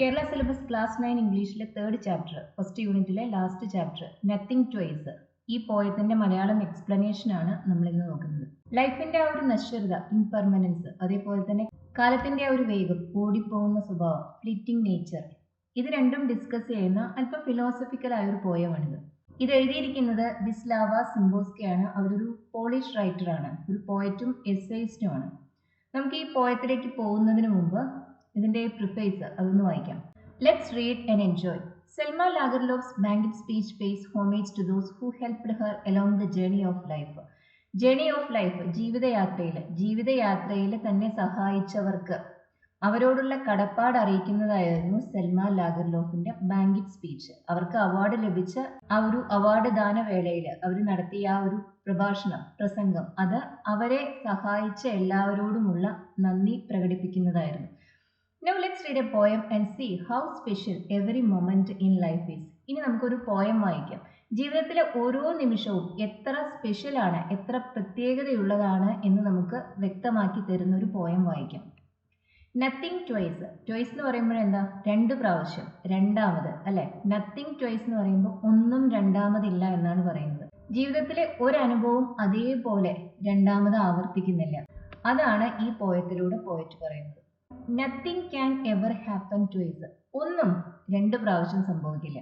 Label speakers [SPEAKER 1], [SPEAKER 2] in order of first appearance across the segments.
[SPEAKER 1] Kerala syllabus class 9 ഇംഗ്ലീഷിലെ 3rd chapter first യൂണിറ്റിലെ last chapter nothing twice. ഈ പോയത്തിന്റെ മലയാളം എക്സ്പ്ലനേഷൻ ആണ് നമ്മൾ ഇന്ന് നോക്കുന്നത്. ലൈഫിന്റെ ആ ഒരു നശ്വരത, ഇംപെർമനൻസ്, അതേപോലെ തന്നെ കാലത്തിന്റെ ആ ഒരു വേഗം, ഓടിപ്പോകുന്ന സ്വഭാവം, ഫ്ലീറ്റിംഗ് നേച്ചർ, ഇത് രണ്ടും ഡിസ്കസ് ചെയ്യുന്ന അല്പം ഫിലോസഫിക്കൽ ആയ ഒരു പോയമാണിത്. ഇത് എഴുതിയിരിക്കുന്നത് വിസ്ലാവ സിംബോസ്കയാണ്. അവരൊരു പോളിഷ് റൈറ്റർ ആണ്, ഒരു പോയറ്റും എസ്സേയിസ്റ്റും ആണ്. നമുക്ക് ഈ പോയത്തിലേക്ക് പോകുന്നതിന് മുമ്പ് ഇതിന്റെ പ്രിഫേസ് അതൊന്ന് വായിക്കാം. Let's read and enjoy. Selma Lagerlof's banquet speech pays homage to those who helped her along the journey of life. Journey of life, ജീവിതയാത്രയിൽ തന്നെ സഹായിച്ചവർക്ക് അവരോടുള്ള കടപ്പാട് അറിയിക്കുന്നതായിരുന്നു സെൽമ ലാഗർലോഫിന്റെ ബാങ്കറ്റ് സ്പീച്ച്. അവർക്ക് അവാർഡ് ലഭിച്ച ആ ഒരു അവാർഡ് ദാന വേളയിൽ അവർ നടത്തിയ ആ ഒരു പ്രസംഗം, അത് അവരെ സഹായിച്ച എല്ലാവരോടുമുള്ള നന്ദി പ്രകടിപ്പിക്കുന്നതായിരുന്നു. Now let's read a poem and see how special every moment in life is. ഇനി നമുക്കൊരു പോയം വായിക്കാം. ജീവിതത്തിലെ ഓരോ നിമിഷവും എത്ര സ്പെഷ്യലാണ്, എത്ര പ്രത്യേകതയുള്ളതാണ് എന്ന് നമുക്ക് വ്യക്തമാക്കി തരുന്ന ഒരു പോയം വായിക്കാം. Nothing twice. ട്വൈസ് എന്ന് പറയുമ്പോൾ എന്താ? 2 പ്രാവശ്യം, രണ്ടാമത് അല്ലെ? നത്തിങ് ട്വൈസ് എന്ന് പറയുമ്പോൾ ഒന്നും രണ്ടാമതില്ല എന്നാണ് പറയുന്നത്. ജീവിതത്തിലെ ഒരനുഭവം അതേപോലെ രണ്ടാമത് ആവർത്തിക്കുന്നില്ല. അതാണ് ഈ പോയത്തിലൂടെ പോയറ്റ് പറയുന്നത്. Nothing can ever happen twice. ഒന്നും 2 പ്രാവശ്യം സംഭവിക്കില്ല.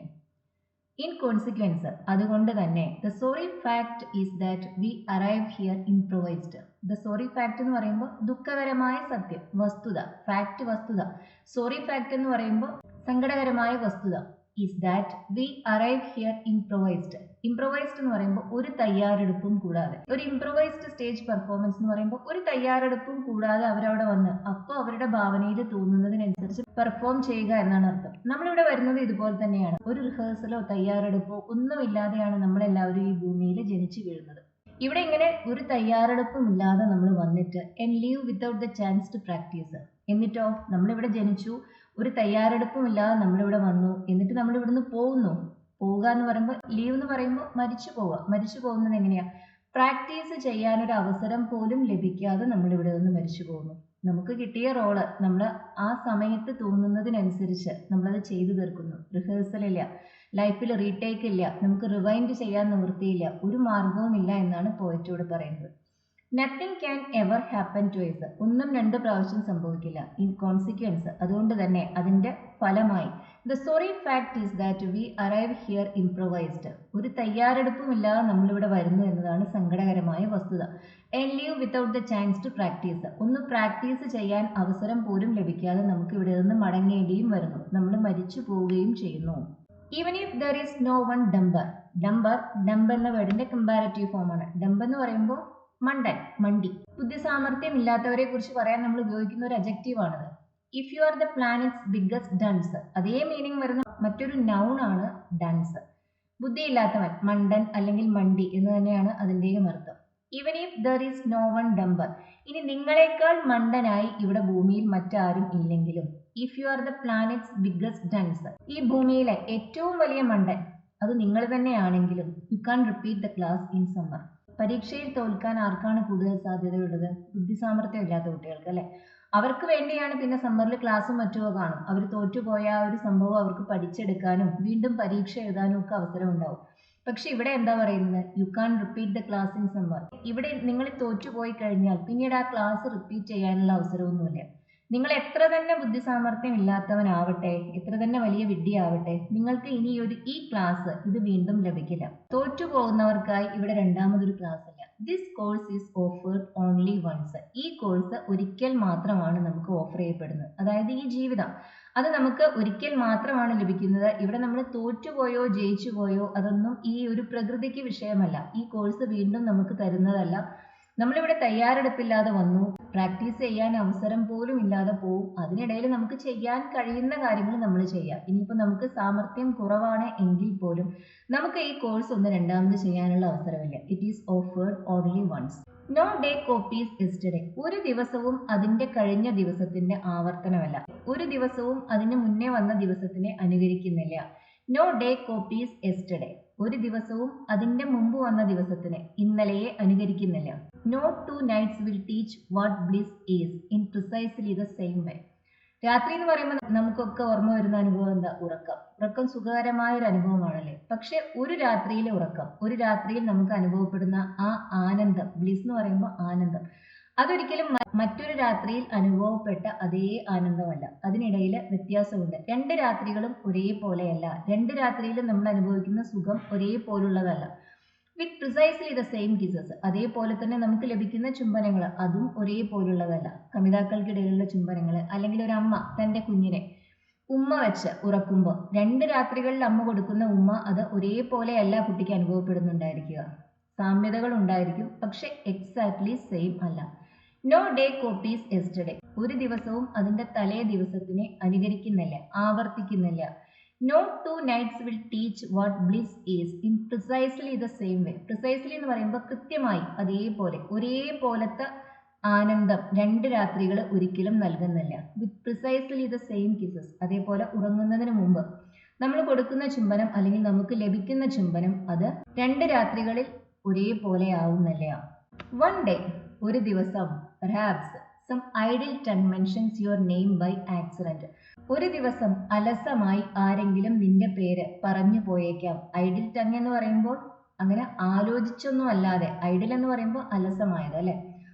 [SPEAKER 1] ഇൻ കോൺസിക്വൻസ്, അതുകൊണ്ട് തന്നെ the sorry fact is that we arrive here improvised. The sorry fact എന്ന് പറയുമ്പോൾ ദുഃഖകരമായ സത്യം, വസ്തുത, ഫാക്ട് വസ്തുത. സോറി ഫാക്ട് എന്ന് പറയുമ്പോൾ സങ്കടകരമായ വസ്തുത. Is that we arrive here improvised. Improvised എന്ന് പറയുമ്പോൾ ഒരു തയ്യാറെടുപ്പും കൂടാതെ, ഒരു ഇംപ്രൊവൈസ്ഡ് സ്റ്റേജ് പെർഫോമൻസ് എന്ന് പറയുമ്പോൾ ഒരു തയ്യാറെടുപ്പും കൂടാതെ അവരവിടെ വന്ന് അപ്പോൾ അവരുടെ ഭാവനയിൽ തോന്നുന്നതിനനുസരിച്ച് പെർഫോം ചെയ്യുക എന്നാണ് അർത്ഥം. നമ്മളിവിടെ വരുന്നത് ഇതുപോലെ തന്നെയാണ്. ഒരു റിഹേഴ്സലോ തയ്യാറെടുപ്പോ ഒന്നുമില്ലാതെയാണ് നമ്മളെല്ലാവരും ഈ ഭൂമിയിൽ ജനിച്ചു വീഴുന്നത്. ഇവിടെ ഇങ്ങനെ ഒരു തയ്യാറെടുപ്പും ഇല്ലാതെ നമ്മൾ വന്നിട്ട് and leave without the chance to practise. എന്നിട്ടോ നമ്മളിവിടെ ജനിച്ചു, ഒരു തയ്യാറെടുപ്പും ഇല്ലാതെ നമ്മളിവിടെ വന്നു, എന്നിട്ട് നമ്മൾ ഇവിടുന്ന് പോകുന്നു. പോവുക എന്ന് പറയുമ്പോൾ, ലീവ് എന്ന് പറയുമ്പോൾ മരിച്ചു പോവുക. മരിച്ചു പോകുന്നത് എങ്ങനെയാ? പ്രാക്ടീസ് ചെയ്യാനൊരു അവസരം പോലും ലഭിക്കാതെ നമ്മളിവിടെ നിന്ന് മരിച്ചു പോകുന്നു. നമുക്ക് കിട്ടിയ റോള് നമ്മൾ ആ സമയത്ത് തോന്നുന്നതിനനുസരിച്ച് നമ്മളത് ചെയ്തു തീർക്കുന്നു. റിഹേഴ്സൽ ഇല്ല, ലൈഫിൽ റീടേക്ക് ഇല്ല, നമുക്ക് റിവൈൻഡ് ചെയ്യാൻ നിവൃത്തിയില്ല, ഒരു മാർഗവും ഇല്ല എന്നാണ് പോയറ്റോട് പറയുന്നത്. Nothing can ever happen twice. ഒന്നും 2 പ്രാവശ്യം സംഭവിക്കില്ല. ഇൻ കോൺസിക്വൻസ്, അതുകൊണ്ട് തന്നെ അതിന്റെ ഫലമായി the sorry fact is that we arrive here improvised. ഒരു തയ്യാറെടുപ്പും ഇല്ലാതെ നമ്മളിവിടെ വരുന്നു എന്നതാണ് സങ്കടകരമായ വസ്തുത. And leave without the chance to practise. ഒന്ന് പ്രാക്ടീസ് ചെയ്യാൻ അവസരം പോലും ലഭിക്കാതെ നമുക്ക് ഇവിടെ നിന്ന് മടങ്ങേണ്ടിയും വരുന്നു. നമ്മൾ മരിച്ചു പോവുകയും ചെയ്യുന്നു. Even if there is no one dumber. Dumb എന്ന വേർഡിന്റെ കമ്പാരറ്റീവ് ഫോം ആണ്. ഡംബ് എന്ന് പറയുമ്പോൾ മണ്ടൻ, മണ്ടി, ബുദ്ധിസാമർഥ്യം ഇല്ലാത്തവരെ കുറിച്ച് പറയാൻ നമ്മൾ ഉപയോഗിക്കുന്ന ഒരു അഡ്ജക്റ്റീവ് ആണത്. If you are the planet's biggest dunce, അതേ മീനിങ് വരുന്ന മറ്റൊരു നൗൺ ആണ് ഡൺസ്. ബുദ്ധിയില്ലാത്തവൻ, മണ്ടൻ അല്ലെങ്കിൽ മണ്ടി എന്ന് തന്നെയാണ് അതിന്റെയും അർത്ഥം. Even if there is no one dumber. ഇനി നിങ്ങളെക്കാൾ മണ്ടനായി ഇവിടെ ഭൂമിയിൽ മറ്റാരും ഇല്ലെങ്കിലും, if you are the planet's biggest dunce, ഈ ഭൂമിയിലെ ഏറ്റവും വലിയ മണ്ടൻ അത് നിങ്ങൾ തന്നെയാണെങ്കിലും, you can repeat the class in summer. പരീക്ഷയിൽ തോൽക്കാൻ ആർക്കാണ് കൂടുതൽ സാധ്യതയുള്ളത്? ബുദ്ധിസാമർഥ്യം ഇല്ലാത്ത കുട്ടികൾക്ക് അല്ലെ? അവർക്ക് വേണ്ടിയാണ് പിന്നെ സമ്മറിൽ ക്ലാസ്സും മറ്റുമോ കാണും. അവർ തോറ്റുപോയ ആ ഒരു സംഭവം അവർക്ക് പഠിച്ചെടുക്കാനും വീണ്ടും പരീക്ഷ എഴുതാനും ഒക്കെ അവസരം ഉണ്ടാവും. പക്ഷെ ഇവിടെ എന്താ പറയുന്നത്? You can repeat the class in summer. ഇവിടെ നിങ്ങൾ തോറ്റുപോയി കഴിഞ്ഞാൽ പിന്നീട് ആ ക്ലാസ് റിപ്പീറ്റ് ചെയ്യാനുള്ള അവസരമൊന്നുമില്ല. നിങ്ങൾ എത്ര തന്നെ ബുദ്ധിസാമർഥ്യം ഇല്ലാത്തവനാവട്ടെ, എത്ര തന്നെ വലിയ വിഡ്ഢിയാവട്ടെ, നിങ്ങൾക്ക് ഇനി ഈ ക്ലാസ് ഇത് വീണ്ടും ലഭിക്കില്ല. തോറ്റുപോകുന്നവർക്കായി ഇവിടെ രണ്ടാമതൊരു ക്ലാസ് ഇല്ല. This course is offered only once. ഈ കോഴ്സ് ഒരിക്കൽ മാത്രമാണ് നമുക്ക് ഓഫർ ചെയ്യപ്പെടുന്നത്. അതായത് ഈ ജീവിതം അത് നമുക്ക് ഒരിക്കൽ മാത്രമാണ് ലഭിക്കുന്നത്. ഇവിടെ നമ്മൾ തോറ്റുപോയോ ജയിച്ചു പോയോ അതൊന്നും ഈ ഒരു പ്രകൃതിക്ക് വിഷയമല്ല. ഈ കോഴ്സ് വീണ്ടും നമുക്ക് തരുന്നതല്ല. നമ്മളിവിടെ തയ്യാറെടുപ്പില്ലാതെ വന്നു, പ്രാക്ടീസ് ചെയ്യാൻ അവസരം പോലും ഇല്ലാതെ പോവും. അതിനിടയിൽ നമുക്ക് ചെയ്യാൻ കഴിയുന്ന കാര്യങ്ങൾ നമ്മൾ ചെയ്യാം. ഇനിയിപ്പോൾ നമുക്ക് സാമർഥ്യം കുറവാണ് എങ്കിൽ പോലും നമുക്ക് ഈ കോഴ്സ് ഒന്ന് രണ്ടാമത് ചെയ്യാനുള്ള അവസരമില്ല. It is offered only once. No day copies yesterday. ഒരു ദിവസവും അതിന്റെ കഴിഞ്ഞ ദിവസത്തിന്റെ ആവർത്തനമല്ല. ഒരു ദിവസവും അതിന് മുന്നേ വന്ന ദിവസത്തിനെ അനുകരിക്കുന്നില്ല. No day copies yesterday. ഒരു ദിവസവും അതിന്റെ മുമ്പ് വന്ന ദിവസത്തിനെ, ഇന്നലെയെ അനുകരിക്കുന്നില്ല. No 2 nights will teach what bliss is in precisely the same way. രാത്രി എന്ന് പറയുമ്പോൾ നമുക്കൊക്കെ ഓർമ്മ വരുന്ന അനുഭവം എന്താ? ഉറക്കം. ഉറക്കം സുഖകരമായ ഒരു അനുഭവമാണല്ലേ. പക്ഷെ ഒരു രാത്രിയിലെ ഉറക്കം, ഒരു രാത്രിയിൽ നമുക്ക് അനുഭവപ്പെടുന്ന ആ ആനന്ദം, ബ്ലിസ് എന്ന് പറയുമ്പോൾ ആനന്ദം, അതൊരിക്കലും മറ്റൊരു രാത്രിയിൽ അനുഭവപ്പെട്ട അതേ ആനന്ദമല്ല. അതിനിടയിൽ വ്യത്യാസമുണ്ട്. രണ്ട് രാത്രികളും ഒരേപോലെയല്ല. രണ്ട് രാത്രിയിലും നമ്മൾ അനുഭവിക്കുന്ന സുഖം ഒരേപോലുള്ളതല്ല. വിത്ത് പ്രിസൈസ്ലി ദ സെയിം കിസസ്, അതേപോലെ തന്നെ നമുക്ക് ലഭിക്കുന്ന ചുംബനങ്ങൾ അതും ഒരേപോലുള്ളതല്ല. കമിതാക്കൾക്കിടയിലുള്ള ചുംബനങ്ങൾ, അല്ലെങ്കിൽ ഒരു അമ്മ തൻ്റെ കുഞ്ഞിനെ ഉമ്മ വെച്ച് ഉറക്കുമ്പോൾ രണ്ട് രാത്രികളിൽ അമ്മ കൊടുക്കുന്ന ഉമ്മ അത് ഒരേപോലെയല്ല കുട്ടിക്ക് അനുഭവപ്പെടുന്നുണ്ടായിരിക്കുക. സാമ്യതകൾ ഉണ്ടായിരിക്കും, പക്ഷെ എക്സാക്ട്ലി സെയിം അല്ല. നോ ഡേ കോപ്പീസ് യെസ്റ്റർഡേ, ഒരു ദിവസവും അതിന്റെ തലേ ദിവസത്തിനെ അനുകരിക്കുന്നില്ല, ആവർത്തിക്കുന്നില്ല. No two nights will teach what bliss is in precisely the same way. Precisely എന്ന് പറയുമ്പോൾ കൃത്യമായി അതേപോലെ ഒരേപോലത്തെ ആനന്ദം രണ്ട് രാത്രികൾ ഒരിക്കലും നൽകുന്നില്ല. വിത്ത് പ്രിസൈസ്ലി ദ സെയിം കിസസ്, അതേപോലെ ഉറങ്ങുന്നതിന് മുമ്പ് നമ്മൾ കൊടുക്കുന്ന ചുംബനം അല്ലെങ്കിൽ നമുക്ക് ലഭിക്കുന്ന ചുംബനം അത് രണ്ട് രാത്രികളിൽ ഒരേപോലെ ആവുന്നില്ല. വൺ ഡേ, ഒരു ദിവസം, perhaps some idle tongue mentions your name by accident. ഒരു ദിവസം അലസമായി ആരെങ്കിലും നിന്റെ പേര് പറഞ്ഞു പോയേക്കാം. ഐഡിൽ ടങ് എന്ന് പറയുമ്പോൾ അങ്ങനെ ആലോചിച്ചൊന്നും അല്ലാതെ, ഐഡിൽ എന്ന് പറയുമ്പോൾ അലസമായത് അല്ലെ,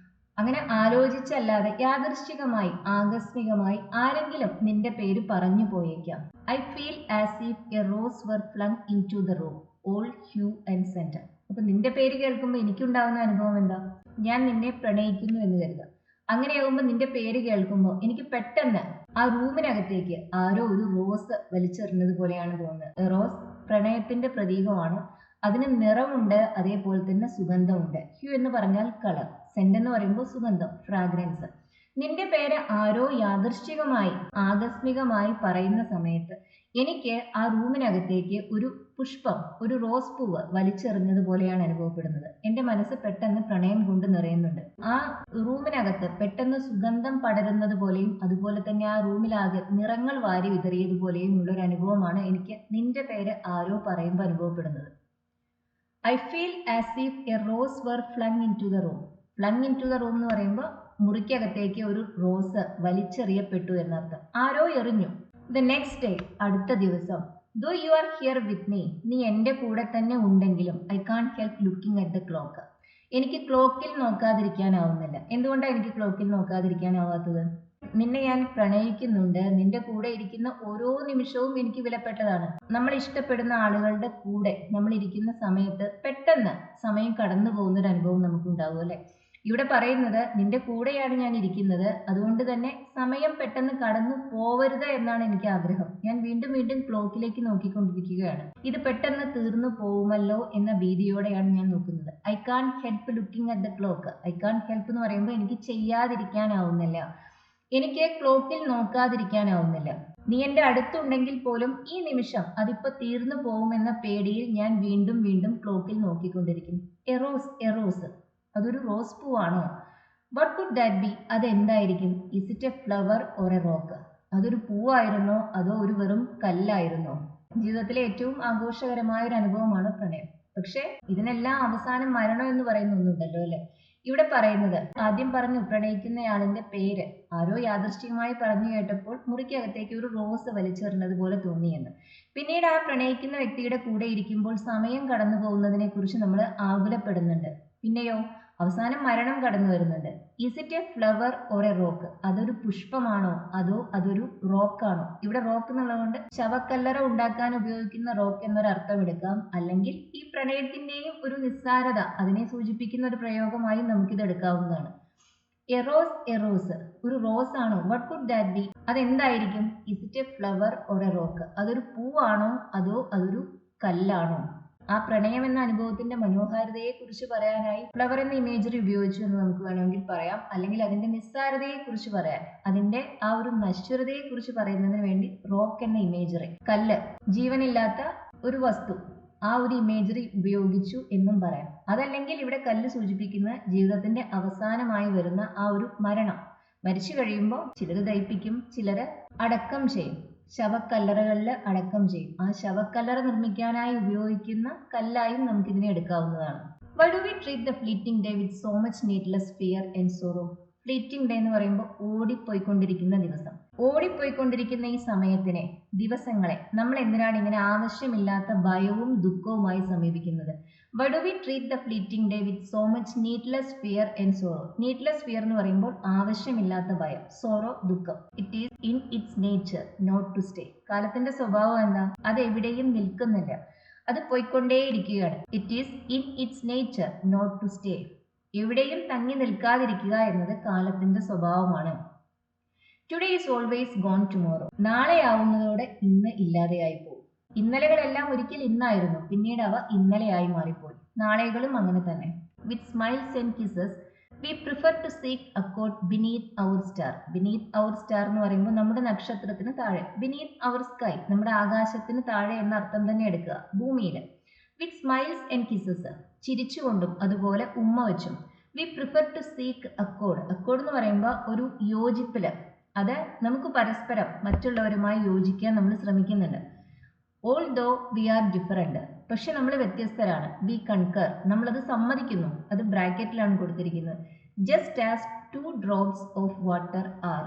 [SPEAKER 1] അങ്ങനെ ആലോചിച്ചല്ലാതെ യാദൃശ്ചികമായി ആകസ്മികമായി ആരെങ്കിലും നിന്റെ പേര് പറഞ്ഞു പോയേക്കാം. I feel as if a rose were flung into the room, all hue and scent. അപ്പൊ നിന്റെ പേര് കേൾക്കുമ്പോൾ എനിക്കുണ്ടാവുന്ന അനുഭവം എന്താ? ഞാൻ നിന്നെ പ്രണയിക്കുന്നു എന്ന് കരുതുക. അങ്ങനെയാകുമ്പോൾ നിന്റെ പേര് കേൾക്കുമ്പോൾ എനിക്ക് പെട്ടെന്ന് ആ റൂമിനകത്തേക്ക് ആരോ ഒരു റോസ് വലിച്ചെറിഞ്ഞത് പോലെയാണ് തോന്നുന്നത്. റോസ് പ്രണയത്തിന്റെ പ്രതീകമാണ്. അതിന് നിറമുണ്ട്, അതേപോലെ തന്നെ സുഗന്ധമുണ്ട്. ഹ്യൂ എന്ന് പറഞ്ഞാൽ കളർ, സെന്റ് എന്ന് പറയുമ്പോൾ സുഗന്ധം, ഫ്രാഗ്രൻസ്. നിന്റെ പേര് ആരോ യാദൃശ്ചികമായി ആകസ്മികമായി പറയുന്ന സമയത്ത് എനിക്ക് ആ റൂമിനകത്തേക്ക് ഒരു പുഷ്പം, ഒരു റോസ് പൂവ് വലിച്ചെറിഞ്ഞത് പോലെയാണ് അനുഭവപ്പെടുന്നത്. എൻ്റെ മനസ്സ് പെട്ടെന്ന് പ്രണയം കൊണ്ട് നിറയുന്നുണ്ട്. ആ റൂമിനകത്ത് പെട്ടെന്ന് സുഗന്ധം പടരുന്നത് പോലെയും അതുപോലെ തന്നെ ആ റൂമിലാകെ നിറങ്ങൾ വാരി വിതറിയതുപോലെയും ഉള്ളൊരു അനുഭവമാണ് എനിക്ക് നിന്റെ പേര് ആരോ പറയുമ്പോൾ അനുഭവപ്പെടുന്നത്. I feel as if a rose were flung into the room. Flung into the room എന്ന് പറയുമ്പോൾ മുറിക്കകത്തേക്ക് ഒരു റോസ് വലിച്ചെറിയപ്പെട്ടു എന്നർത്ഥം. ആരോ എറിഞ്ഞു. ദ നെക്സ്റ്റ് ഡേ, അടുത്ത ദിവസം, ദോ you are here with me, നീ എൻ്റെ കൂടെ തന്നെ ഉണ്ടെങ്കിലും I can't help looking at the clock. എനിക്ക് ക്ലോക്കിൽ നോക്കാതിരിക്കാനാവുന്നില്ല. എന്തുകൊണ്ടാണ് എനിക്ക് ക്ലോക്കിൽ നോക്കാതിരിക്കാനാവാത്തത്? നിന്നെ ഞാൻ പ്രണയിക്കുന്നുണ്ട്. നിന്റെ കൂടെ ഇരിക്കുന്ന ഓരോ നിമിഷവും എനിക്ക് വിലപ്പെട്ടതാണ്. നമ്മൾ ഇഷ്ടപ്പെടുന്ന ആളുകളുടെ കൂടെ നമ്മൾ ഇരിക്കുന്ന സമയത്ത് പെട്ടെന്ന് സമയം കടന്നു പോകുന്ന ഒരു അനുഭവം നമുക്കുണ്ടാവും അല്ലെ. ഇവിടെ പറയുന്നത് നിന്റെ കൂടെയാണ് ഞാൻ ഇരിക്കുന്നത്, അതുകൊണ്ട് തന്നെ സമയം പെട്ടെന്ന് കടന്നു പോവരുത് എന്നാണ് എനിക്ക് ആഗ്രഹം. ഞാൻ വീണ്ടും വീണ്ടും ക്ലോക്കിലേക്ക് നോക്കിക്കൊണ്ടിരിക്കുകയാണ്. ഇത് പെട്ടെന്ന് തീർന്നു പോകുമല്ലോ എന്ന ഭീതിയോടെയാണ് ഞാൻ നോക്കുന്നത്. I can't help looking at the clock. I can't help എന്ന് പറയുമ്പോൾ എനിക്ക് ചെയ്യാതിരിക്കാനാവുന്നില്ല, എനിക്ക് ക്ലോക്കിൽ നോക്കാതിരിക്കാനാവുന്നില്ല. നീ എൻ്റെ അടുത്തുണ്ടെങ്കിൽ പോലും ഈ നിമിഷം അതിപ്പോ തീർന്നു പോകുമെന്ന പേടിയിൽ ഞാൻ വീണ്ടും വീണ്ടും ക്ലോക്കിൽ നോക്കിക്കൊണ്ടിരിക്കുന്നു. എറോസ്, എറോസ്, അതൊരു റോസ് പൂവാണോ? What could that be? അതെന്തായിരിക്കും? Is it a flower or a rock? അതൊരു പൂവായിരുന്നോ അതോ ഒരു വെറും കല്ലായിരുന്നോ? ജീവിതത്തിലെ ഏറ്റവും ആഘോഷകരമായ ഒരു അനുഭവമാണ് പ്രണയം. പക്ഷെ ഇതിനെല്ലാം അവസാനം മരണം എന്ന് പറയുന്ന ഒന്നുണ്ടല്ലോ അല്ലെ. ഇവിടെ പറയുന്നത്, ആദ്യം പറഞ്ഞു പ്രണയിക്കുന്നയാളിന്റെ പേര് ആരോ യാദൃശ്ചികമായി പറഞ്ഞു കേട്ടപ്പോൾ മുറിക്കകത്തേക്ക് ഒരു റോസ് വലിച്ചെറിഞ്ഞത് പോലെ തോന്നിയെന്ന്. പിന്നീട് ആ പ്രണയിക്കുന്ന വ്യക്തിയുടെ കൂടെ ഇരിക്കുമ്പോൾ സമയം കടന്നു പോകുന്നതിനെ കുറിച്ച് നമ്മൾ ആകുലപ്പെടുന്നുണ്ട്. പിന്നെയോ അവസാനം മരണം കടന്നു വരുന്നുണ്ട്. Is it a flower or a rock? അതൊരു പുഷ്പമാണോ അതോ അതൊരു റോക്കാണോ? ഇവിടെ റോക്ക് എന്നുള്ളതുകൊണ്ട് ശവക്കല്ലറ ഉണ്ടാക്കാൻ ഉപയോഗിക്കുന്ന റോക്ക് എന്നൊരു അർത്ഥം എടുക്കാം. അല്ലെങ്കിൽ ഈ പ്രണയത്തിന്റെയും ഒരു നിസ്സാരത അതിനെ സൂചിപ്പിക്കുന്ന ഒരു പ്രയോഗമായി നമുക്കിത് എടുക്കാവുന്നതാണ്. എറോസ്, എറോസ്, ഒരു റോസ് ആണോ? What could that be? അതെന്തായിരിക്കും? Is it a flower or a rock? അതൊരു പൂവാണോ അതോ അതൊരു കല്ലാണോ? ആ പ്രണയം എന്ന അനുഭവത്തിന്റെ മനോഹാരിതയെ കുറിച്ച് പറയാനായി ഫ്ലവർ എന്ന ഇമേജറി ഉപയോഗിച്ചു എന്ന് നമുക്ക് വേണമെങ്കിൽ പറയാം. അല്ലെങ്കിൽ അതിന്റെ നിസ്സാരതയെ കുറിച്ച് പറയാൻ, അതിന്റെ ആ ഒരു നശ്വരതയെ കുറിച്ച് പറയുന്നതിന് വേണ്ടി റോക്ക് എന്ന ഇമേജറി, കല്ല്, ജീവനില്ലാത്ത ഒരു വസ്തു, ആ ഒരു ഇമേജറി ഉപയോഗിച്ചു എന്നും പറയാം. അതല്ലെങ്കിൽ ഇവിടെ കല്ല് സൂചിപ്പിക്കുന്ന ജീവിതത്തിന്റെ അവസാനമായി വരുന്ന ആ ഒരു മരണം. മരിച്ചു കഴിയുമ്പോൾ ചിലർ ദഹിപ്പിക്കും, ചിലർ അടക്കം ചെയ്യും, ശവക്കല്ലറകളിൽ അടക്കം ചെയ്യും. ആ ശവക്കല്ലറ നിർമ്മിക്കാനായി ഉപയോഗിക്കുന്ന കല്ലായും നമുക്കിതിനെ എടുക്കാവുന്നതാണ്. Why do we treat the fleeting day with so much needless fear and sorrow? Fleeting day എന്ന് പറയുമ്പോൾ ഓടിപ്പോയിക്കൊണ്ടിരിക്കുന്ന ദിവസം. ഓടിപ്പോയിക്കൊണ്ടിരിക്കുന്ന ഈ സമയത്തിനെ, ദിവസങ്ങളെ നമ്മൾ എന്തിനാണ് ഇങ്ങനെ ആവശ്യമില്ലാത്ത ഭയവും ദുഃഖവുമായി സമീപിക്കുന്നത്? Why do we treat the fleeting day with so much needless fear and sorrow? Needless fear എന്ന് പറയുമ്പോൾ ആവശ്യമില്ലാത്ത ഭയം, സോറോ ദുഃഖം. It is in its nature not to stay. കാലത്തിന്റെ സ്വഭാവം എന്താ? അത് എവിടെയും നിൽക്കുന്നില്ല, അത് പോയിക്കൊണ്ടേയിരിക്കുകയാണ്. It is in its nature not to stay. എവിടെയും തങ്ങി നിൽക്കാതിരിക്കുക എന്നത് കാലത്തിന്റെ സ്വഭാവമാണ്. Today is always gone tomorrow. നാളെ ആവുന്നതോടെ ഇന്ന് ഇല്ലാതെയായി പോകും. ഇന്നലകളെല്ലാം ഒരിക്കൽ ഇന്നായിരുന്നു, പിന്നീട് അവ ഇന്നലെയായി മാറിപ്പോയി. നാളെകളും അങ്ങനെ തന്നെ. With smiles and kisses we prefer to seek accord beneath our star. Beneath our star എന്ന് പറയുമ്പോൾ നമ്മുടെ നക്ഷത്രത്തിന് താഴെ, ബിനീത്ത് അവർ സ്കൈ നമ്മുടെ ആകാശത്തിന് താഴെ എന്ന അർത്ഥം തന്നെ എടുക്കുക, ഭൂമിയിൽ. വിത്ത് സ്മൈൽസ് ആൻഡ് കിസസ് ചിരിച്ചുകൊണ്ടും അതുപോലെ ഉമ്മ വെച്ചും. We prefer to seek accord. Accord എന്ന് പറയുമ്പോൾ ഒരു യോജിപ്പില്, അത് നമുക്ക് പരസ്പരം മറ്റുള്ളവരുമായി യോജിക്കാൻ നമ്മൾ ശ്രമിക്കുന്നുണ്ട്. Although we are different, പക്ഷെ നമ്മൾ വ്യത്യസ്തരാണ്. വി കൺകർ, നമ്മളത് സമ്മതിക്കുന്നു. അത് ബ്രാക്കറ്റിലാണ് കൊടുത്തിരിക്കുന്നത്. Just as 2 drops of water are.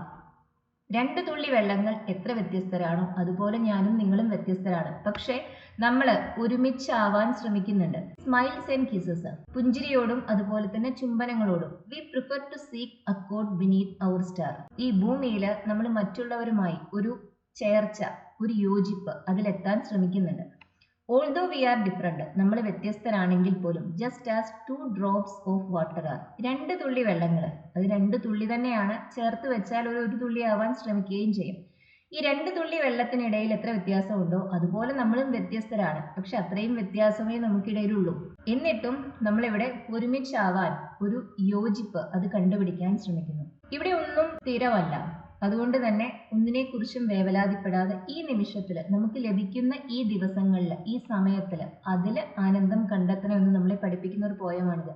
[SPEAKER 1] 2 തുള്ളി വെള്ളങ്ങൾ എത്ര വ്യത്യസ്തരാണോ അതുപോലെ ഞാനും നിങ്ങളും വ്യത്യസ്തരാണ്, പക്ഷെ നമ്മൾ ഒരുമിച്ചാവാൻ ശ്രമിക്കുന്നുണ്ട്. സ്മൈൽസ് ആൻഡ് കിസസ് പുഞ്ചിരിയോടും അതുപോലെ തന്നെ ചുംബനങ്ങളോടും. We prefer to seek accord beneath our star. ഈ ഭൂമിയിൽ നമ്മൾ മറ്റുള്ളവരുമായി ഒരു ചേർച്ച, ഒരു യോജിപ്പ്, അതിലെത്താൻ ശ്രമിക്കുന്നുണ്ട്. ഓൾദോ വി ആർ ഡിഫറെന്റ്, നമ്മൾ വ്യത്യസ്തരാണെങ്കിൽ പോലും. Just as 2 drops of water are. 2 തുള്ളി വെള്ളങ്ങൾ, അത് 2 തുള്ളി തന്നെയാണ്, ചേർത്ത് വെച്ചാൽ ഒരു തുള്ളി ആവാൻ ശ്രമിക്കുകയും ചെയ്യും. ഈ 2 തുള്ളി വെള്ളത്തിനിടയിൽ എത്ര വ്യത്യാസമുണ്ടോ അതുപോലെ നമ്മളും വ്യത്യസ്തരാണ്, പക്ഷെ അത്രയും വ്യത്യാസമേ നമുക്കിടയിലുള്ളൂ. എന്നിട്ടും നമ്മളിവിടെ ഒരുമിച്ചാവാൻ ഒരു യോജിപ്പ് അത് കണ്ടുപിടിക്കാൻ ശ്രമിക്കുന്നു. ഇവിടെ ഒന്നും സ്ഥിരമല്ല, അതുകൊണ്ട് തന്നെ ഒന്നിനെക്കുറിച്ചും വേവലാതിപ്പെടാതെ ഈ നിമിഷത്തിൽ നമുക്ക് ലഭിക്കുന്ന ഈ ദിവസങ്ങളിൽ, ഈ സമയത്തിൽ അതിൽ ആനന്ദം കണ്ടെത്തണമെന്ന് നമ്മളെ പഠിപ്പിക്കുന്ന ഒരു പോയമാണിത്.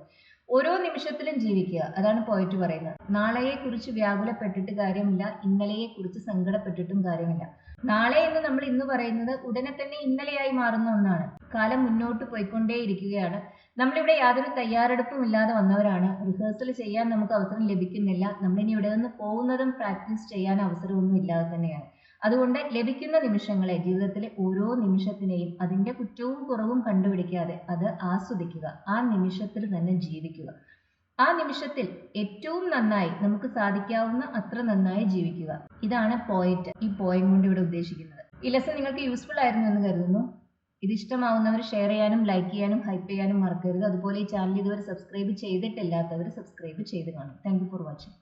[SPEAKER 1] ഓരോ നിമിഷത്തിലും ജീവിക്കുക, അതാണ് പോയറ്റ് പറയുന്നത്. നാളെയെക്കുറിച്ച് വ്യാകുലപ്പെട്ടിട്ട് കാര്യമില്ല, ഇന്നലെയെക്കുറിച്ച് സങ്കടപ്പെട്ടിട്ടും കാര്യമില്ല. നാളെ എന്ന് നമ്മൾ ഇന്ന് പറയുന്നത് ഉടനെ തന്നെ ഇന്നലെയായി മാറുന്ന ഒന്നാണ്. കാലം മുന്നോട്ട് പോയിക്കൊണ്ടേയിരിക്കുകയാണ്. നമ്മളിവിടെ യാതൊരു തയ്യാറെടുപ്പും ഇല്ലാതെ വന്നവരാണ്. റിഹേഴ്സൽ ചെയ്യാൻ നമുക്ക് അവസരം ലഭിക്കുന്നില്ല. നമ്മളിനി ഇവിടെ നിന്ന് പോകുന്നതും പ്രാക്ടീസ് ചെയ്യാൻ അവസരമൊന്നും ഇല്ലാതെ തന്നെയാണ്. അതുകൊണ്ട് ലഭിക്കുന്ന നിമിഷങ്ങളെ, ജീവിതത്തിലെ ഓരോ നിമിഷത്തിനെയും അതിൻ്റെ കുറ്റവും കുറവും കണ്ടുപിടിക്കാതെ അത് ആസ്വദിക്കുക, ആ നിമിഷത്തിൽ തന്നെ ജീവിക്കുക. ആ നിമിഷത്തിൽ ഏറ്റവും നന്നായി നമുക്ക് സാധിക്കാവുന്ന അത്ര നന്നായി ജീവിക്കുക. ഇതാണ് പോയറ്റ് ഈ പോയം കൊണ്ട് ഇവിടെ ഉദ്ദേശിക്കുന്നത്. ഈ ലെസൺ നിങ്ങൾക്ക് യൂസ്ഫുൾ ആയിരുന്നു എന്ന് കരുതുന്നു. ഇത് ഇഷ്ടമാവുന്നവർ ഷെയർ ചെയ്യാനും ലൈക്ക് ചെയ്യാനും ഹൈപ്പ് ചെയ്യാനും മറക്കരുത്. അതുപോലെ ഈ ചാനൽ ഇതുവരെ സബ്സ്ക്രൈബ് ചെയ്തിട്ടില്ലാത്തവർ സബ്സ്ക്രൈബ് ചെയ്ത് കാണും. Thank you for watching.